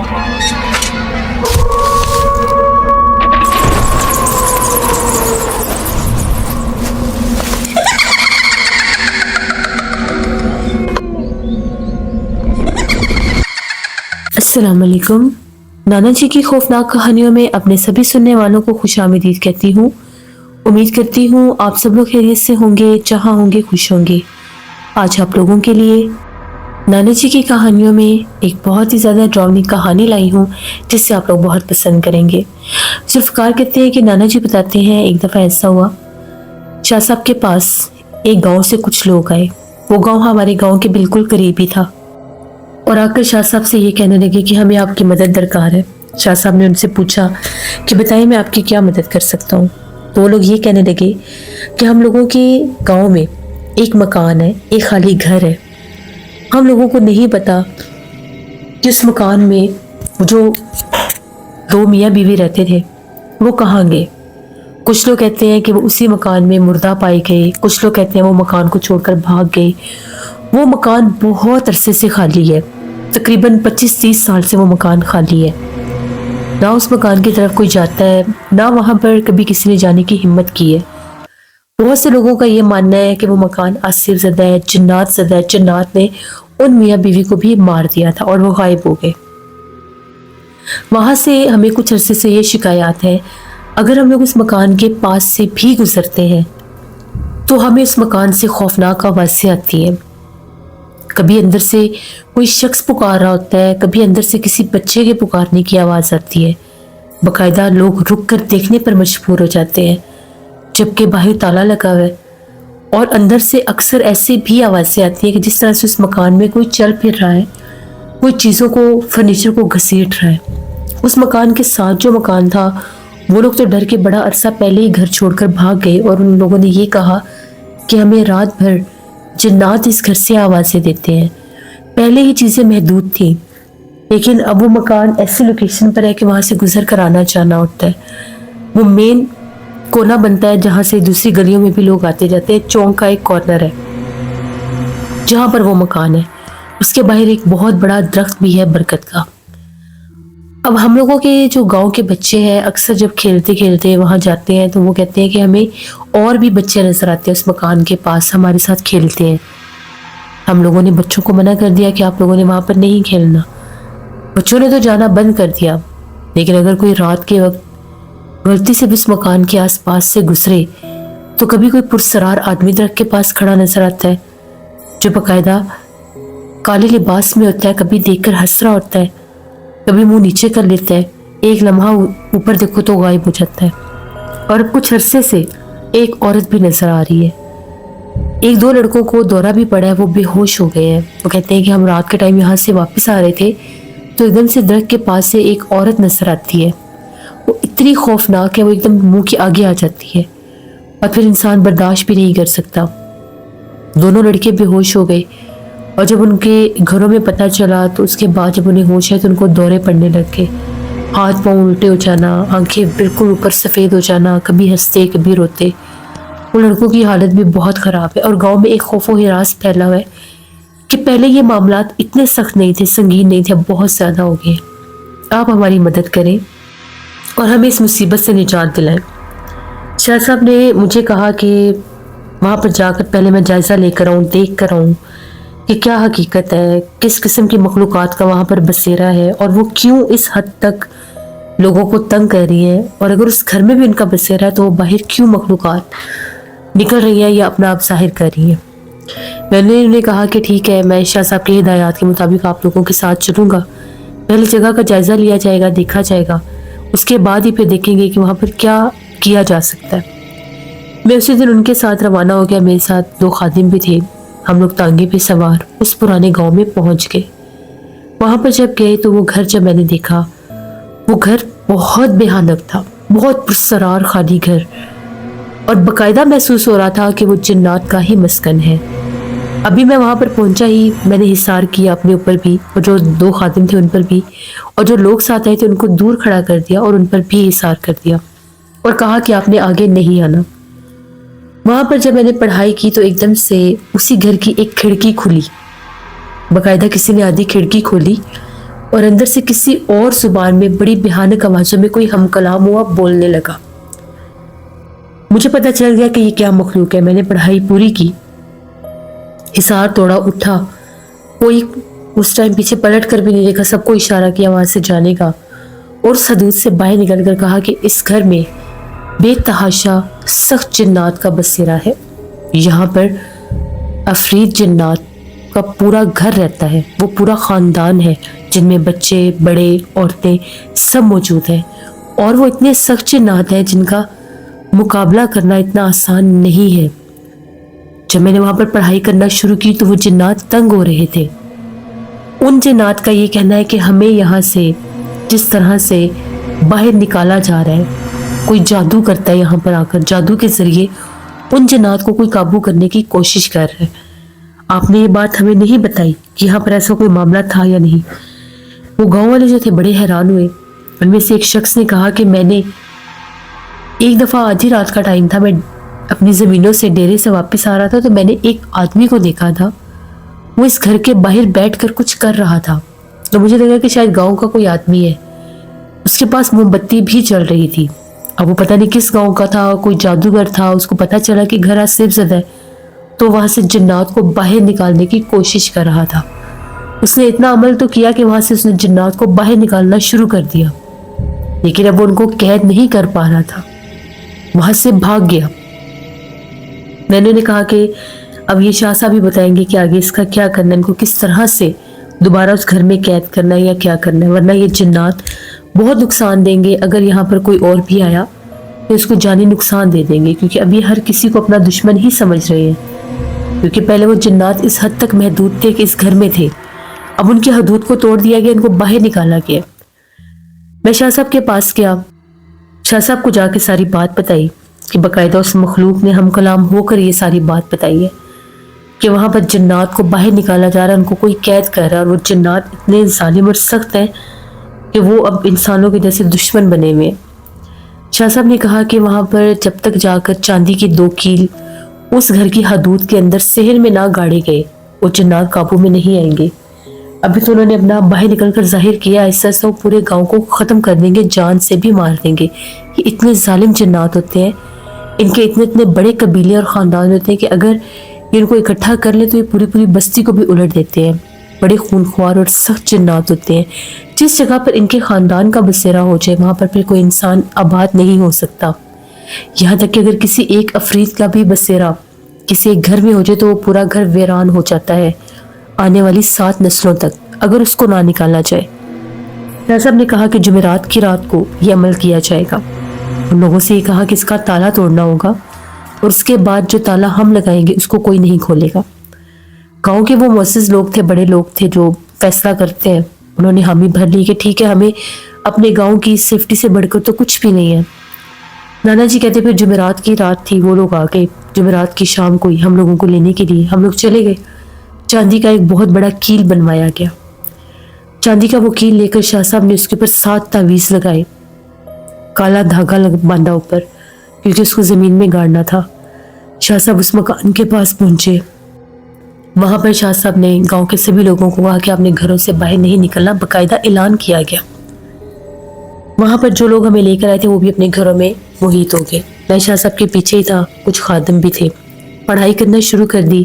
السلام علیکم۔ نانا جی کی خوفناک کہانیوں میں اپنے سبھی سننے والوں کو خوش آمدید کہتی ہوں۔ امید کرتی ہوں آپ سب لوگ خیریت سے ہوں گے، جہاں ہوں گے خوش ہوں گے۔ آج آپ لوگوں کے لیے نانا جی کی کہانیوں میں ایک بہت ہی زیادہ ڈراؤنی کہانی لائی ہوں، جس سے آپ لوگ بہت پسند کریں گے۔ ذوالفقار کہتے ہیں کہ نانا جی بتاتے ہیں ایک دفعہ ایسا ہوا، شاہ صاحب کے پاس ایک گاؤں سے کچھ لوگ آئے۔ وہ گاؤں ہمارے گاؤں کے بالکل قریب ہی تھا، اور آ کر شاہ صاحب سے یہ کہنے لگے کہ ہمیں آپ کی مدد درکار ہے۔ شاہ صاحب نے ان سے پوچھا کہ بتائیں میں آپ کی کیا مدد کر سکتا ہوں۔ تو وہ لوگ یہ کہنے لگے کہ ہم لوگوں کے گاؤں میں ایک مکان ہے، ایک خالی گھر ہے۔ ہم لوگوں کو نہیں پتا کہ اس مکان میں جو دو میاں بیوی رہتے تھے وہ کہاں گئے۔ کچھ لوگ کہتے ہیں کہ وہ اسی مکان میں مردہ پائے گئے، کچھ لوگ کہتے ہیں وہ مکان کو چھوڑ کر بھاگ گئے۔ وہ مکان بہت عرصے سے خالی ہے، تقریباً 25-30 سال سے وہ مکان خالی ہے۔ نہ اس مکان کی طرف کوئی جاتا ہے، نہ وہاں پر کبھی کسی نے جانے کی ہمت کی ہے۔ بہت سے لوگوں کا یہ ماننا ہے کہ وہ مکان عصیر زدہ ہے، جنات زدہ ہے، جنات نے ان میاں بیوی کو بھی مار دیا تھا اور وہ غائب ہو گئے۔ وہاں سے ہمیں کچھ عرصے سے یہ شکایات ہے، اگر ہم لوگ اس مکان کے پاس سے بھی گزرتے ہیں تو ہمیں اس مکان سے خوفناک آوازیں آتی ہیں۔ کبھی اندر سے کوئی شخص پکار رہا ہوتا ہے، کبھی اندر سے کسی بچے کے پکارنے کی آواز آتی ہے۔ باقاعدہ لوگ رک کر دیکھنے پر مجبور ہو جاتے ہیں، جبکہ باہر تالا لگا ہوا ہے۔ اور اندر سے اکثر ایسے بھی آوازیں آتی ہیں کہ جس طرح سے اس مکان میں کوئی چل پھر رہا ہے، کوئی چیزوں کو، فرنیچر کو گھسیٹ رہا ہے۔ اس مکان کے ساتھ جو مکان تھا، وہ لوگ تو ڈر کے بڑا عرصہ پہلے ہی گھر چھوڑ کر بھاگ گئے، اور ان لوگوں نے یہ کہا کہ ہمیں رات بھر جنات اس گھر سے آوازیں دیتے ہیں۔ پہلے ہی چیزیں محدود تھیں، لیکن اب وہ مکان ایسی لوکیشن پر ہے کہ وہاں سے گزر کر آنا جانا ہوتا ہے۔ وہ مین کونا بنتا ہے جہاں سے دوسری گلیوں میں بھی لوگ آتے جاتے ہیں۔ چونک کا ایک کارنر ہے جہاں پر وہ مکان ہے، اس کے باہر ایک بہت بڑا درخت بھی ہے برکت کا۔ اب ہم لوگوں کے جو گاؤں کے بچے ہیں، اکثر جب کھیلتے کھیلتے وہاں جاتے ہیں تو وہ کہتے ہیں کہ ہمیں اور بھی بچے نظر آتے ہیں اس مکان کے پاس، ہمارے ساتھ کھیلتے ہیں۔ ہم لوگوں نے بچوں کو منع کر دیا کہ آپ لوگوں نے وہاں پر نہیں کھیلنا۔ بچوں نے تو جانا بند کر دیا، لیکن اگر کوئی رات کے وقت غلطی سے بھی اس مکان کے آس پاس سے گزرے تو کبھی کوئی پرسرار آدمی درخت کے پاس کھڑا نظر آتا ہے، جو باقاعدہ کالے لباس میں ہوتا ہے، کبھی دیکھ کر ہنس رہا ہوتا ہے، کبھی منہ نیچے کر لیتا ہے، ایک لمحہ اوپر دیکھو تو غائب ہو جاتا ہے۔ اور اب کچھ عرصے سے ایک عورت بھی نظر آ رہی ہے۔ ایک دو لڑکوں کو دورہ بھی پڑا ہے، وہ بے ہوش ہو گئے ہیں۔ وہ کہتے ہیں کہ ہم رات کے ٹائم یہاں سے واپس آ رہے تھے تو ایک دم سے درخت کے پاس سے ایک عورت نظر آتی ہے۔ وہ اتنی خوفناک ہے، وہ ایک دم منہ کے آگے آ جاتی ہے اور پھر انسان برداشت بھی نہیں کر سکتا۔ دونوں لڑکے بے ہوش ہو گئے، اور جب ان کے گھروں میں پتہ چلا تو اس کے بعد جب انہیں ہوش ہے تو ان کو دورے پڑنے لگ گئے، ہاتھ پاؤں الٹے ہو جانا، آنکھیں بالکل اوپر سفید ہو جانا، کبھی ہنستے کبھی روتے۔ وہ لڑکوں کی حالت بھی بہت خراب ہے، اور گاؤں میں ایک خوف و ہراس پھیلا ہوا ہے کہ پہلے یہ معاملات اتنے سخت نہیں تھے، سنگین نہیں تھے، اب بہت زیادہ ہو گئے۔ آپ ہماری مدد کریں اور ہمیں اس مصیبت سے نجات دلائیں۔ شاہ صاحب نے مجھے کہا کہ وہاں پر جا کر پہلے میں جائزہ لے کر آؤں، دیکھ کر آؤں کہ کیا حقیقت ہے، کس قسم کی مخلوقات کا وہاں پر بسیرا ہے، اور وہ کیوں اس حد تک لوگوں کو تنگ کر رہی ہیں، اور اگر اس گھر میں بھی ان کا بسیرا ہے تو وہ باہر کیوں مخلوقات نکل رہی ہیں یا اپنا آپ ظاہر کر رہی ہیں۔ میں نے انہیں کہا کہ ٹھیک ہے، میں شاہ صاحب کی ہدایات کے مطابق آپ لوگوں کے ساتھ چلوں گا۔ پہلے جگہ کا جائزہ لیا جائے گا، دیکھا جائے گا، اس کے بعد ہی پھر دیکھیں گے کہ وہاں پر کیا کیا جا سکتا ہے۔ میں اسی دن ان کے ساتھ روانہ ہو گیا، میرے ساتھ 2 خادم بھی تھے۔ ہم لوگ تانگے پہ سوار اس پرانے گاؤں میں پہنچ گئے۔ وہاں پر جب گئے تو وہ گھر جب میں نے دیکھا، وہ گھر بہت بھیانک تھا، بہت پرسرار خالی گھر، اور باقاعدہ محسوس ہو رہا تھا کہ وہ جنات کا ہی مسکن ہے۔ ابھی میں وہاں پر پہنچا ہی میں نے حصار کیا اپنے اوپر بھی، اور جو 2 خادم تھے ان پر بھی، اور جو لوگ ساتھ آئے تھے ان کو دور کھڑا کر دیا اور ان پر بھی حصار کر دیا، اور کہا کہ آپ نے آگے نہیں آنا۔ وہاں پر جب میں نے پڑھائی کی تو ایک دم سے اسی گھر کی ایک کھڑکی کھلی، باقاعدہ کسی نے آدھی کھڑکی کھولی، اور اندر سے کسی اور زبان میں بڑی بھیانک آوازوں میں کوئی ہم کلام ہوا بولنے لگا۔ مجھے پتہ چل گیا کہ یہ کیا مخلوق ہے۔ میں نے پڑھائی پوری کی، حصار توڑا، اٹھا، کوئی اس ٹائم پیچھے پلٹ کر بھی نہیں دیکھا، سب کو اشارہ کیا وہاں سے جانے کا، اور اس حدود سے باہر نکل کر کہا کہ اس گھر میں بے تحاشا سخت جنات کا بسیرا ہے۔ یہاں پر عفریت جنات کا پورا گھر رہتا ہے، وہ پورا خاندان ہے جن میں بچے، بڑے، عورتیں سب موجود ہیں، اور وہ اتنے سخت جنات ہیں جن کا مقابلہ کرنا اتنا آسان نہیں ہے۔ جب میں نے وہاں پر پڑھائی کرنا شروع کی تو وہ جنات تنگ ہو رہے تھے۔ ان جنات کا یہ کہنا ہے کہ ہمیں یہاں سے جس طرح سے باہر نکالا جا رہا ہے، کوئی جادو کرتا ہے یہاں پر آ کر، جادو کے ذریعے ان جنات کو کوئی قابو کرنے کی کوشش کر رہا ہے۔ آپ نے یہ بات ہمیں نہیں بتائی کہ یہاں پر ایسا کوئی معاملہ تھا یا نہیں۔ وہ گاؤں والے جو تھے بڑے حیران ہوئے۔ ان میں سے ایک شخص نے کہا کہ میں نے ایک دفعہ آدھی رات کا ٹائم تھا، میں اپنی زمینوں سے ڈیرے سے واپس آ رہا تھا تو میں نے ایک آدمی کو دیکھا تھا، وہ اس گھر کے باہر بیٹھ کر کچھ کر رہا تھا، تو مجھے لگا کہ شاید گاؤں کا کوئی آدمی ہے۔ اس کے پاس موم بتی بھی جل رہی تھی۔ اب وہ پتہ نہیں کس گاؤں کا تھا، کوئی جادوگر تھا۔ اس کو پتہ چلا کہ گھر آصف زدہ ہے تو وہاں سے جنات کو باہر نکالنے کی کوشش کر رہا تھا۔ اس نے اتنا عمل تو کیا کہ وہاں سے اس نے جنات کو باہر نکالنا شروع کر دیا، لیکن اب وہ ان کو قید نہیں کر پا رہا تھا، وہاں سے بھاگ گیا۔ میں نے کہا کہ اب یہ شاہ صاحب ہی بتائیں گے کہ آگے اس کا کیا کرنا ہے، ان کو کس طرح سے دوبارہ اس گھر میں قید کرنا ہے یا کیا کرنا ہے، ورنہ یہ جنات بہت نقصان دیں گے۔ اگر یہاں پر کوئی اور بھی آیا تو اس کو جانی نقصان دے دیں گے، کیونکہ ابھی ہر کسی کو اپنا دشمن ہی سمجھ رہے ہیں، کیونکہ پہلے وہ جنات اس حد تک محدود تھے کہ اس گھر میں تھے، اب ان کی حدود کو توڑ دیا گیا، ان کو باہر نکالا گیا۔ میں شاہ صاحب کے پاس گیا، شاہ صاحب کو جا کے ساری بات بتائی کہ باقاعدہ اس مخلوق نے ہم کلام ہو کر یہ ساری بات بتائی ہے کہ وہاں پر جنات کو باہر نکالا جا رہا ہے، ان کو کوئی قید کر رہا ہے، اور وہ جنات اتنے ظالم اور سخت ہیں کہ وہ اب انسانوں کے جیسے دشمن بنے ہوئے ہیں۔ شاہ صاحب نے کہا کہ وہاں پر جب تک جا کر چاندی کے 2 کیل اس گھر کی حدود کے اندر صحن میں نہ گاڑے گئے وہ جنات قابو میں نہیں آئیں گے۔ ابھی تو انہوں نے اپنا باہر نکل کر ظاہر کیا، ایسا ایسا وہ پورے گاؤں کو ختم کر دیں گے، جان سے بھی مار دیں گے۔ یہ اتنے ظالم جنات ہوتے ہیں، ان کے اتنے اتنے بڑے قبیلے اور خاندان ہوتے ہیں کہ اگر یہ ان کو اکٹھا کر لے تو یہ پوری پوری بستی کو بھی الٹ دیتے ہیں۔ بڑے خونخوار اور سخت جنات ہوتے ہیں۔ جس جگہ پر ان کے خاندان کا بسیرا ہو جائے وہاں پر پھر کوئی انسان آباد نہیں ہو سکتا، یہاں تک کہ اگر کسی ایک عفریت کا بھی بسیرا کسی ایک گھر میں ہو جائے تو وہ پورا گھر ویران ہو جاتا ہے آنے والی 7 نسلوں تک، اگر اس کو نہ نکالا جائے۔ شاہ صاحب نے کہا کہ جمعرات کی رات کو یہ عمل کیا جائے گا۔ ان لوگوں سے یہ کہا کہ اس کا تالا توڑنا ہوگا، اور اس کے بعد جو تالا ہم لگائیں گے اس کو کوئی نہیں کھولے گا۔ گاؤں کے وہ معزز لوگ تھے، بڑے لوگ تھے جو فیصلہ کرتے ہیں، انہوں نے حامی بھر لی کہ ٹھیک ہے، ہمیں اپنے گاؤں کی سیفٹی سے بڑھ کر تو کچھ بھی نہیں ہے۔ نانا جی کہتے پھر جمعرات کی رات تھی، وہ لوگ آ گئے جمعرات کی شام کو ہی ہم لوگوں کو لینے کے لیے، ہم لوگ چلے گئے۔ چاندی کا ایک بہت بڑا کیل بنوایا گیا، چاندی کا وہ کیل لے کر شاہ صاحب نے اس کے اوپر 7 تعویذ لگائے، کالا دھاگا باندھا اوپر، کیونکہ اس کو زمین میں گاڑنا تھا۔ شاہ صاحب اس مکان کے پاس پہنچے، وہاں پر شاہ صاحب نے گاؤں کے سبھی لوگوں کو کہا کہ اپنے گھروں سے باہر نہیں نکلنا، باقاعدہ اعلان کیا گیا۔ وہاں پر جو لوگ ہمیں لے کر آئے تھے وہ بھی اپنے گھروں میں محیط ہو گئے۔ میں شاہ صاحب کے پیچھے ہی تھا، کچھ خادم بھی تھے، پڑھائی کرنا شروع کر دی،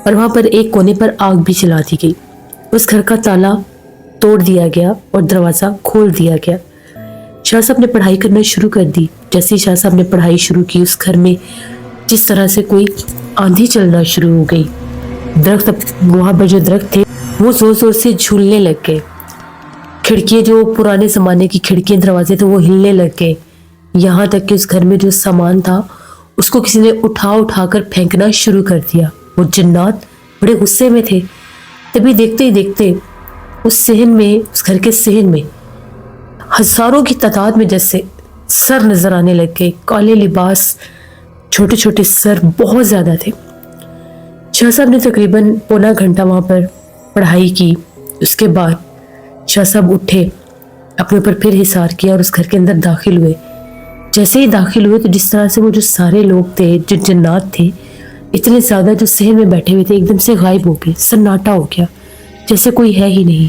اور وہاں پر ایک کونے پر آگ بھی جلا دی گئی۔ اس گھر کا تالا توڑ دیا گیا اور دروازہ کھول دیا گیا۔ شاہ صاحب نے پڑھائی کرنا شروع کر دی۔ جیسے شاہ صاحب نے پڑھائی شروع کی اس گھر میں جس طرح سے کوئی آندھی چلنا شروع ہو گئی، درخت، وہاں پر جو درخت تھے وہ زور زور سے جھولنے لگ گئے، کھڑکیاں جو پرانے زمانے کی کھڑکیاں دروازے تھے وہ ہلنے لگ گئے، یہاں تک کہ اس گھر میں جو سامان تھا اس کو کسی نے اٹھا کر پھینکنا شروع کر دیا۔ وہ جنات بڑے غصے میں تھے۔ تبھی دیکھتے ہی دیکھتے اس صحن میں، اس گھر کے صحن میں ہزاروں کی تعداد میں جیسے سر نظر آنے لگ گئے، کالے لباس، چھوٹے چھوٹے سر بہت زیادہ تھے۔ شاہ صاحب نے تقریباً پونا گھنٹہ وہاں پر پڑھائی کی۔ اس کے بعد شاہ صاحب اٹھے، اپنے اوپر پھر حصار کیا اور اس گھر کے اندر داخل ہوئے۔ جیسے ہی داخل ہوئے تو جس طرح سے وہ جو سارے لوگ تھے، جو جنات تھے اتنے زیادہ جو صحن میں بیٹھے ہوئے تھے، ایک دم سے غائب ہو گئے، سناٹا ہو گیا، جیسے کوئی ہے ہی نہیں۔